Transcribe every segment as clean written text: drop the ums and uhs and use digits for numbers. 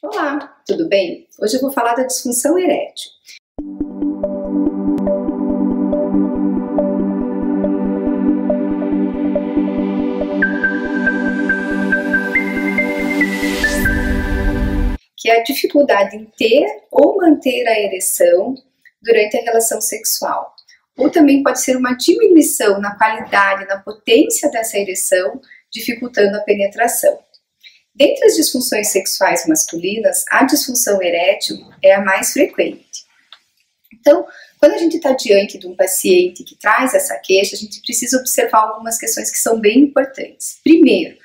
Olá, tudo bem? Hoje eu vou falar da disfunção erétil. Que é a dificuldade em ter ou manter a ereção durante a relação sexual. Ou também pode ser uma diminuição na qualidade, na potência dessa ereção, dificultando a penetração. Dentre as disfunções sexuais masculinas, a disfunção erétil é a mais frequente. Então, quando a gente está diante de um paciente que traz essa queixa, a gente precisa observar algumas questões que são bem importantes. Primeiro,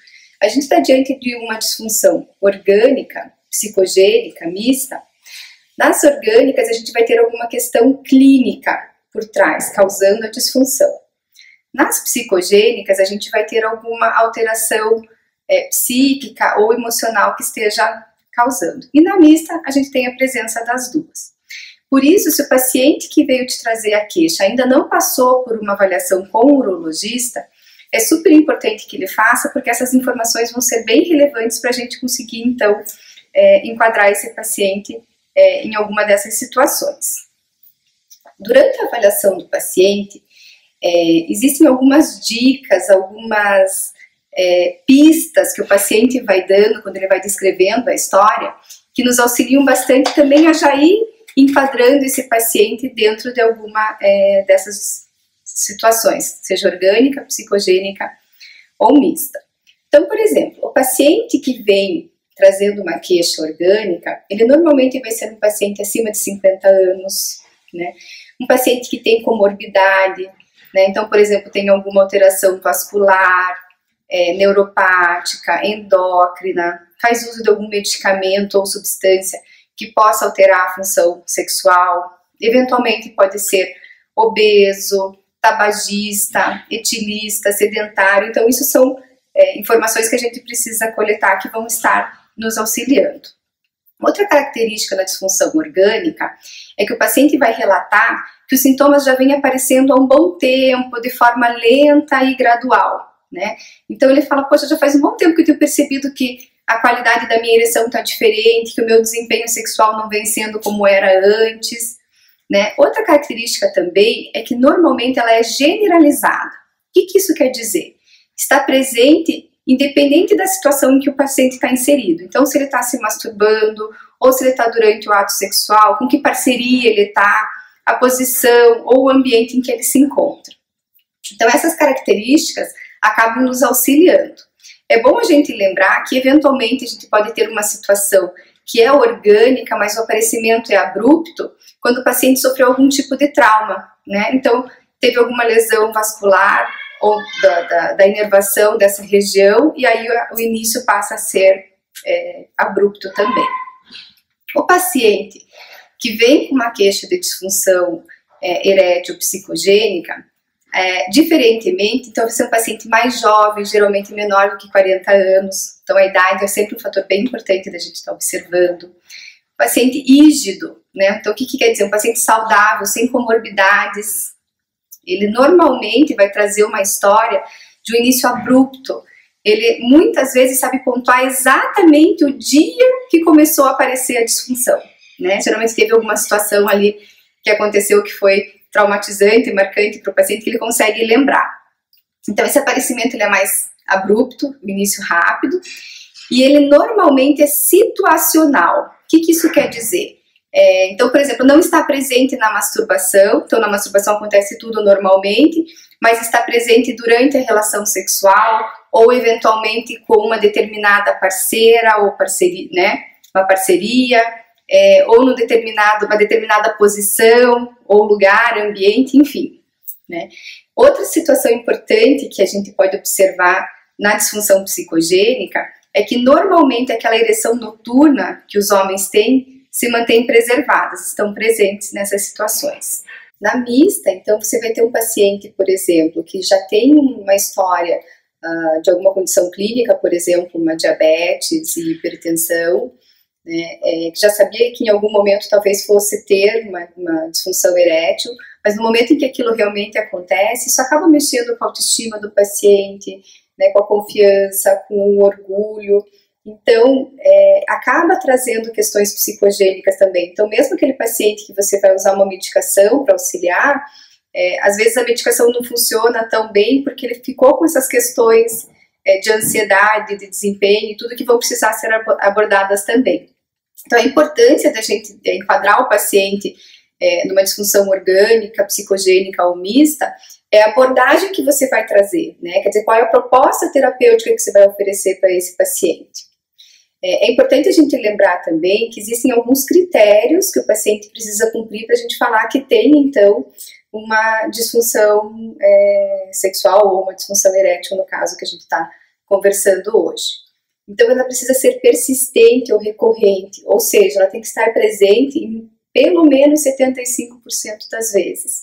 a gente está diante de uma disfunção orgânica, psicogênica, mista. Nas orgânicas, a gente vai ter alguma questão clínica por trás, causando a disfunção. Nas psicogênicas, a gente vai ter alguma alteração psíquica ou emocional que esteja causando. E na mista, a gente tem a presença das duas. Por isso, se o paciente que veio te trazer a queixa ainda não passou por uma avaliação com o urologista, é super importante que ele faça, porque essas informações vão ser bem relevantes para a gente conseguir, então, enquadrar esse paciente em alguma dessas situações. Durante a avaliação do paciente, existem algumas dicas, algumas pistas que o paciente vai dando quando ele vai descrevendo a história, que nos auxiliam bastante também a já ir enquadrando esse paciente dentro de alguma dessas situações, seja orgânica, psicogênica ou mista. Então, por exemplo, o paciente que vem trazendo uma queixa orgânica, ele normalmente vai ser um paciente acima de 50 anos, né? Um paciente que tem comorbidade, né? Então, por exemplo, tem alguma alteração vascular, neuropática, endócrina, faz uso de algum medicamento ou substância que possa alterar a função sexual, eventualmente pode ser obeso, tabagista, etilista, sedentário. Então, isso são informações que a gente precisa coletar que vão estar nos auxiliando. Outra característica da disfunção orgânica é que o paciente vai relatar que os sintomas já vêm aparecendo há um bom tempo, de forma lenta e gradual, né? Então ele fala, poxa, já faz um bom tempo que eu tenho percebido que a qualidade da minha ereção está diferente, que o meu desempenho sexual não vem sendo como era antes, né? Outra característica também é que normalmente ela é generalizada. O que isso quer dizer? Está presente independente da situação em que o paciente está inserido. Então, se ele está se masturbando, ou se ele está durante o ato sexual, com que parceria ele está, a posição ou o ambiente em que ele se encontra. Então, essas características acabam nos auxiliando. É bom a gente lembrar que, eventualmente, a gente pode ter uma situação que é orgânica, mas o aparecimento é abrupto, quando o paciente sofreu algum tipo de trauma, né? Então, teve alguma lesão vascular, ou da inervação dessa região, e aí o início passa a ser abrupto também. O paciente que vem com uma queixa de disfunção erétil psicogênica, diferentemente, então vai ser um paciente mais jovem, geralmente menor do que 40 anos, então a idade é sempre um fator bem importante da gente estar observando. Paciente rígido, né? Então o que quer dizer? Um paciente saudável, sem comorbidades. Ele normalmente vai trazer uma história de um início abrupto. Ele muitas vezes sabe pontuar exatamente o dia que começou a aparecer a disfunção, né? Geralmente teve alguma situação ali que aconteceu que foi traumatizante, marcante para o paciente, que ele consegue lembrar. Então esse aparecimento ele é mais abrupto, o início rápido, e ele normalmente é situacional. O que isso quer dizer? Então, por exemplo, não está presente na masturbação, então na masturbação acontece tudo normalmente, mas está presente durante a relação sexual, ou eventualmente com uma determinada parceira ou parceria, né? Uma parceria, ou uma determinada posição, ou lugar, ambiente, enfim, né? Outra situação importante que a gente pode observar na disfunção psicogênica é que normalmente aquela ereção noturna que os homens têm se mantêm preservadas, estão presentes nessas situações. Na mista, então, você vai ter um paciente, por exemplo, que já tem uma história de alguma condição clínica, por exemplo, uma diabetes e hipertensão, né, que já sabia que em algum momento talvez fosse ter uma disfunção erétil, mas no momento em que aquilo realmente acontece, isso acaba mexendo com a autoestima do paciente, né, com a confiança, com o orgulho, Então, acaba trazendo questões psicogênicas também. Então, mesmo aquele paciente que você vai usar uma medicação para auxiliar, às vezes a medicação não funciona tão bem porque ele ficou com essas questões de ansiedade, de desempenho, e tudo que vão precisar ser abordadas também. Então, a importância da gente enquadrar o paciente numa disfunção orgânica, psicogênica ou mista, é a abordagem que você vai trazer, né? Quer dizer, qual é a proposta terapêutica que você vai oferecer para esse paciente. É importante a gente lembrar também que existem alguns critérios que o paciente precisa cumprir para a gente falar que tem, então, uma disfunção sexual ou uma disfunção erétil, no caso que a gente está conversando hoje. Então, ela precisa ser persistente ou recorrente, ou seja, ela tem que estar presente em pelo menos 75% das vezes.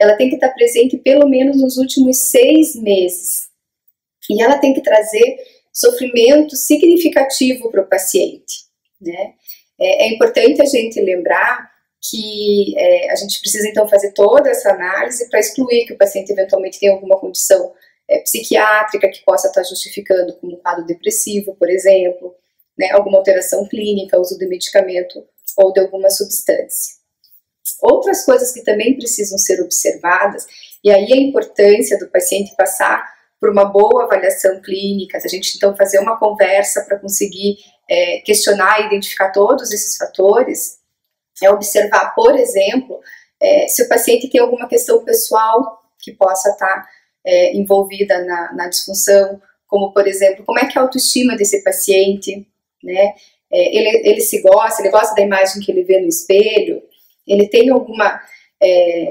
Ela tem que estar presente pelo menos nos últimos 6 meses. E ela tem que trazer sofrimento significativo para o paciente, né? É importante a gente lembrar que a gente precisa então fazer toda essa análise para excluir que o paciente eventualmente tenha alguma condição psiquiátrica que possa estar justificando como um quadro depressivo, por exemplo, né? Alguma alteração clínica, uso de medicamento ou de alguma substância. Outras coisas que também precisam ser observadas, e aí a importância do paciente passar por uma boa avaliação clínica, a gente então fazer uma conversa para conseguir questionar e identificar todos esses fatores, é observar, por exemplo, se o paciente tem alguma questão pessoal que possa estar envolvida na disfunção, como, por exemplo, como é que é a autoestima desse paciente, né? Ele se gosta, ele gosta da imagem que ele vê no espelho, ele tem alguma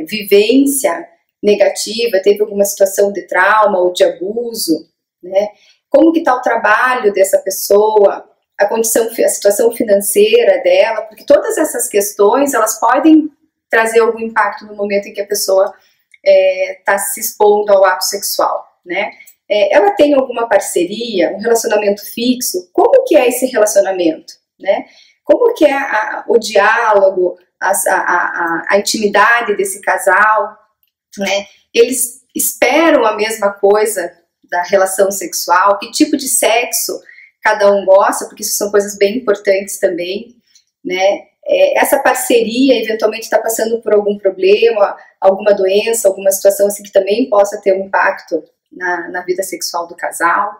vivência negativa, teve alguma situação de trauma ou de abuso, né? Como que está o trabalho dessa pessoa, a situação financeira dela, porque todas essas questões, elas podem trazer algum impacto no momento em que a pessoa está se expondo ao ato sexual, né? Ela tem alguma parceria, um relacionamento fixo, como que é esse relacionamento, né? Como que é o diálogo, a intimidade desse casal, né? Eles esperam a mesma coisa da relação sexual, que tipo de sexo cada um gosta, porque isso são coisas bem importantes também, né? Essa parceria eventualmente está passando por algum problema, alguma doença, alguma situação assim que também possa ter um impacto na vida sexual do casal,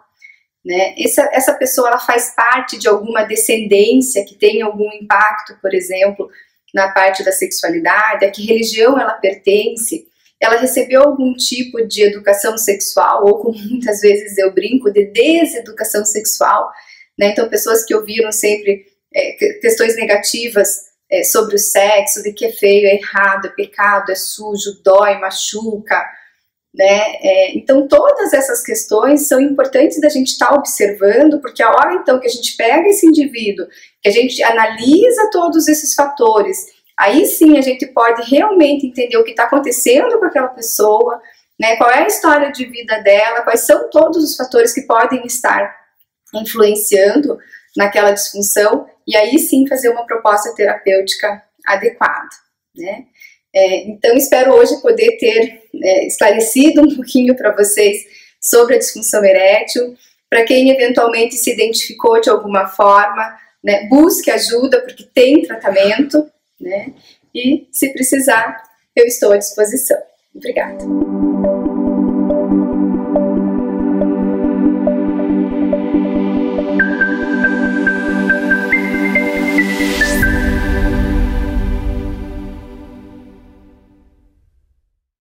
né? Essa pessoa, ela faz parte de alguma descendência que tem algum impacto, por exemplo, na parte da sexualidade, a que religião ela pertence, ela recebeu algum tipo de educação sexual, ou como muitas vezes eu brinco, de deseducação sexual, né? Então pessoas que ouviram sempre questões negativas sobre o sexo, de que é feio, é errado, é pecado, é sujo, dói, machuca, né? Então todas essas questões são importantes da gente estar observando, porque a hora então que a gente pega esse indivíduo, que a gente analisa todos esses fatores, aí sim a gente pode realmente entender o que está acontecendo com aquela pessoa, né? Qual é a história de vida dela, quais são todos os fatores que podem estar influenciando naquela disfunção, e aí sim fazer uma proposta terapêutica adequada, né? Então espero hoje poder ter esclarecido um pouquinho para vocês sobre a disfunção erétil. Para quem eventualmente se identificou de alguma forma, né, busque ajuda, porque tem tratamento, né? E se precisar, eu estou à disposição. Obrigada.